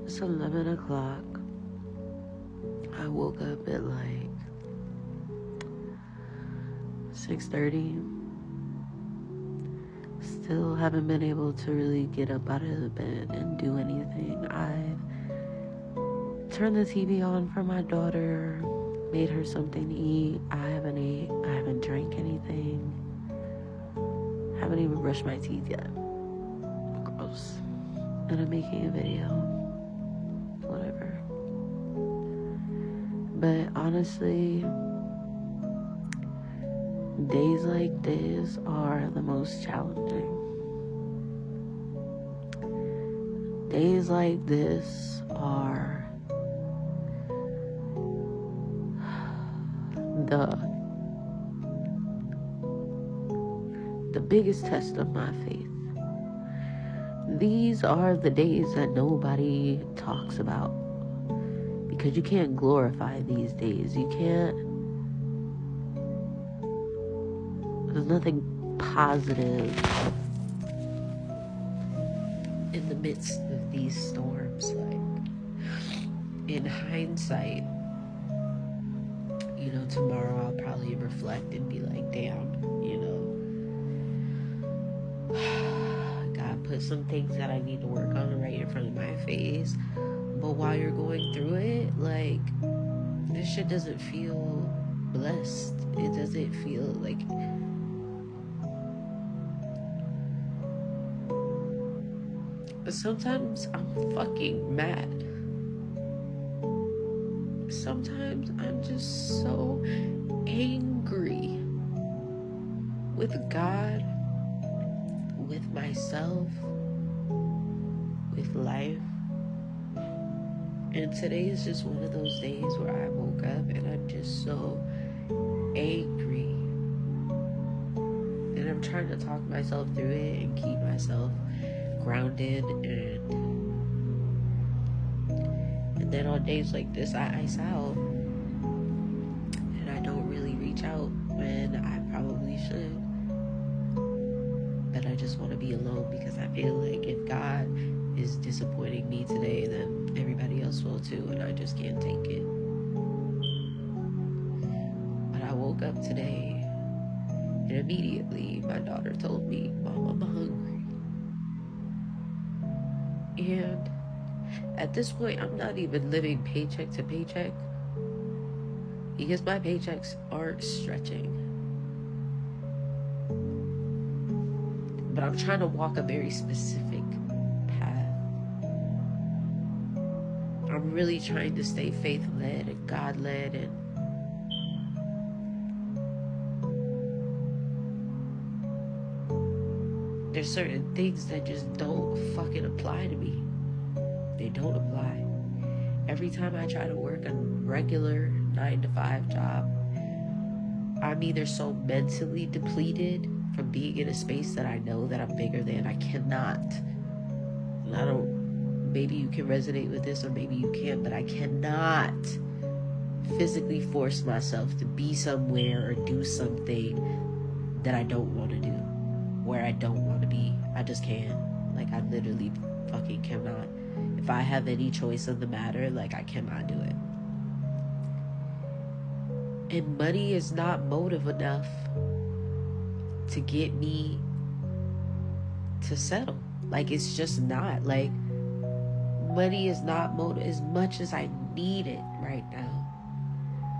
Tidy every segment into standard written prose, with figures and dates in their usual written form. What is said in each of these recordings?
It's 11 o'clock. I woke up at like 6:30. Still haven't been able to really get up out of the bed and do anything. I turned the TV on for my daughter, made her something to eat. I haven't ate, I haven't drank anything. Haven't even brushed my teeth yet. Gross. And I'm making a video. Whatever. But honestly, days like this are the most challenging. Days like this are the biggest test of my faith. These are the days that nobody talks about, because you can't glorify these days. You can't, there's nothing positive in the midst of these storms. Like, in hindsight, tomorrow I'll probably reflect and be like, damn, God put some things that I need to work on right in front of my face. But while you're going through it, like, this shit doesn't feel blessed. It doesn't feel like, sometimes I'm fucking mad. Sometimes I'm just so angry with God, with myself, with life. And today is just one of those days where I woke up and I'm just so angry. And I'm trying to talk myself through it and keep myself grounded. And then on days like this, I ice out. And I don't really reach out when I probably should. But I just want to be alone, because I feel like if God is disappointing me today, then everybody else will too, and I just can't take it. But I woke up today, and immediately my daughter told me, Mom, I'm hungry. And at this point, I'm not even living paycheck to paycheck, because my paychecks aren't stretching. But I'm trying to walk a very specific path. I'm really trying to stay faith-led and God-led, and there's certain things that just don't fucking apply to me. They don't apply. Every time I try to work a regular 9-to-5 job, I'm either so mentally depleted from being in a space that I know that I'm bigger than. I cannot. And I don't, maybe you can resonate with this or maybe you can't, but I cannot physically force myself to be somewhere or do something that I don't want to do, where I don't want to be. I just can't. Like, I literally fucking cannot. If I have any choice in the matter, like, I cannot do it. And money is not motive enough to get me to settle. Like, it's just not. Like, money is not motive. As much as I need it right now,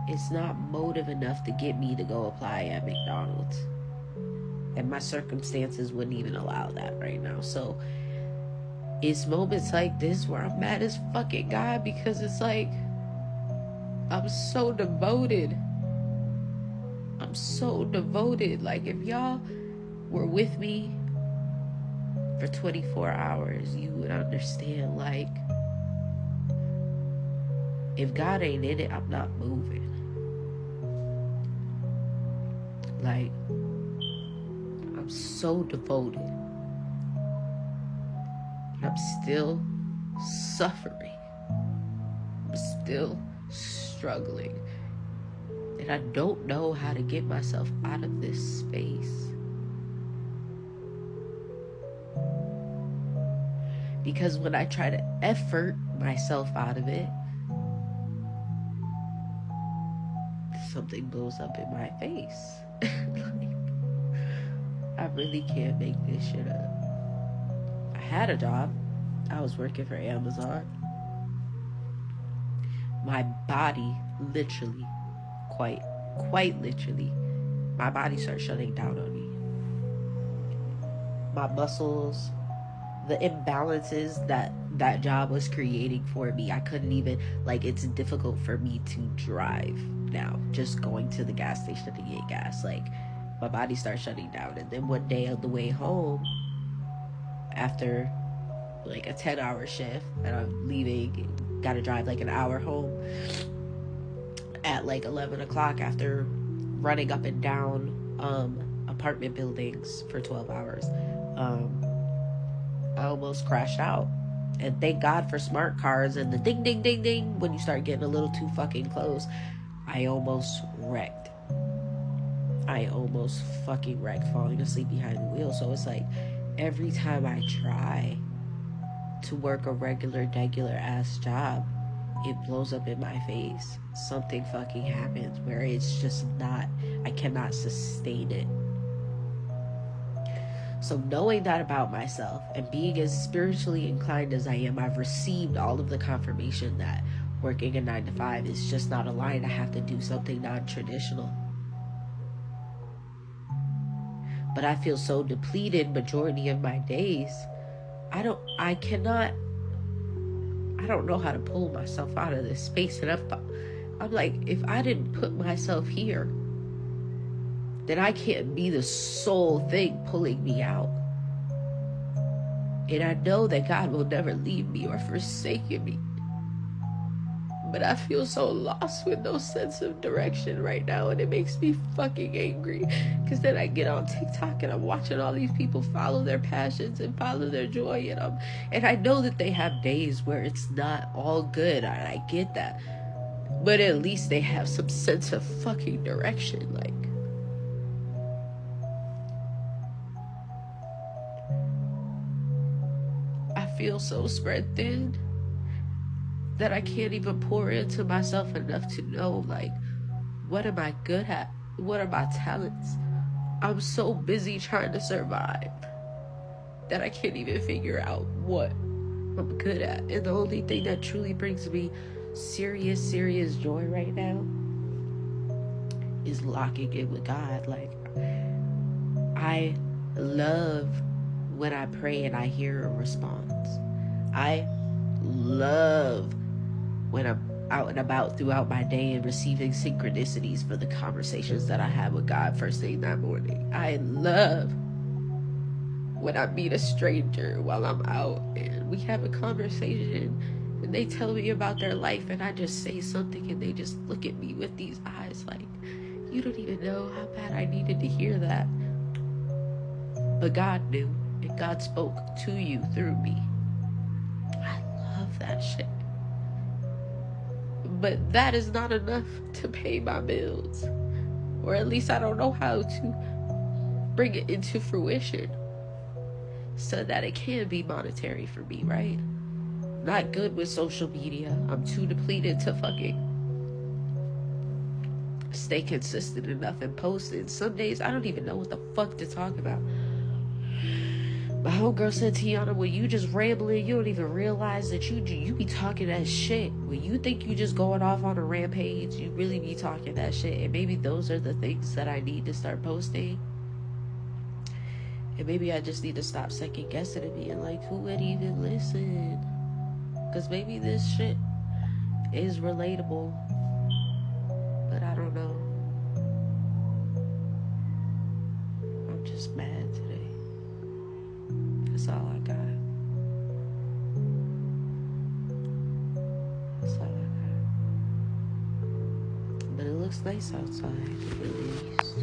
it's not motive enough to get me to go apply at McDonald's. And my circumstances wouldn't even allow that right now. So it's moments like this where I'm mad as fucking God, because it's like, I'm so devoted. I'm so devoted. Like, if y'all were with me for 24 hours, you would understand, like, if God ain't in it, I'm not moving. Like, I'm so devoted. I'm still suffering. I'm still struggling. And I don't know how to get myself out of this space. Because when I try to effort myself out of it, something blows up in my face. Like, I really can't make this shit up. I had a job. I was working for Amazon. My body literally, quite literally, my body started shutting down on me. My muscles, the imbalances that job was creating for me, I couldn't even, like, it's difficult for me to drive now, just going to the gas station to get gas. Like, my body starts shutting down. And then one day on the way home, after like a 10-hour shift, and I'm leaving, gotta drive like an hour home at like 11 o'clock after running up and down apartment buildings for 12 hours. I almost crashed out. And thank God for smart cars and the ding ding ding ding when you start getting a little too fucking close. I almost wrecked. I almost fucking wrecked, falling asleep behind the wheel. So it's like every time I try to work a regular ass job, it blows up in my face. Something fucking happens where it's just not, I cannot sustain it. So knowing that about myself and being as spiritually inclined as I am, I've received all of the confirmation that working a 9-to-5 is just not aligned. I have to do something non-traditional. But I feel so depleted majority of my days. I don't know how to pull myself out of this space. And I'm like, if I didn't put myself here, then I can't be the sole thing pulling me out. And I know that God will never leave me or forsake me. But I feel so lost with no sense of direction right now, and it makes me fucking angry. Because then I get on TikTok and I'm watching all these people follow their passions and follow their joy, and I know that they have days where it's not all good. I get that, but at least they have some sense of fucking direction. Like, I feel so spread thin that I can't even pour into myself enough to know, like, what am I good at? What are my talents? I'm so busy trying to survive that I can't even figure out what I'm good at. And the only thing that truly brings me serious joy right now is locking in with God. Like, I love when I pray and I hear a response. I love when I'm out and about throughout my day and receiving synchronicities for the conversations that I have with God first thing that morning. I love when I meet a stranger while I'm out and we have a conversation and they tell me about their life and I just say something and they just look at me with these eyes like, you don't even know how bad I needed to hear that. But God knew, and God spoke to you through me. I love that shit. But that is not enough to pay my bills. Or at least I don't know how to bring it into fruition so that it can be monetary for me, right? Not good with social media. I'm too depleted to fucking stay consistent enough and post it. Some days I don't even know what the fuck to talk about. My homegirl said, Tiana, when you just rambling, you don't even realize that you be talking that shit. When you think you just going off on a rampage, you really be talking that shit. And maybe those are the things that I need to start posting. And maybe I just need to stop second guessing and being like, who would even listen? Because maybe this shit is relatable. But I don't know. I'm just mad today. That's all I got. That's all I got. But it looks nice outside, at least.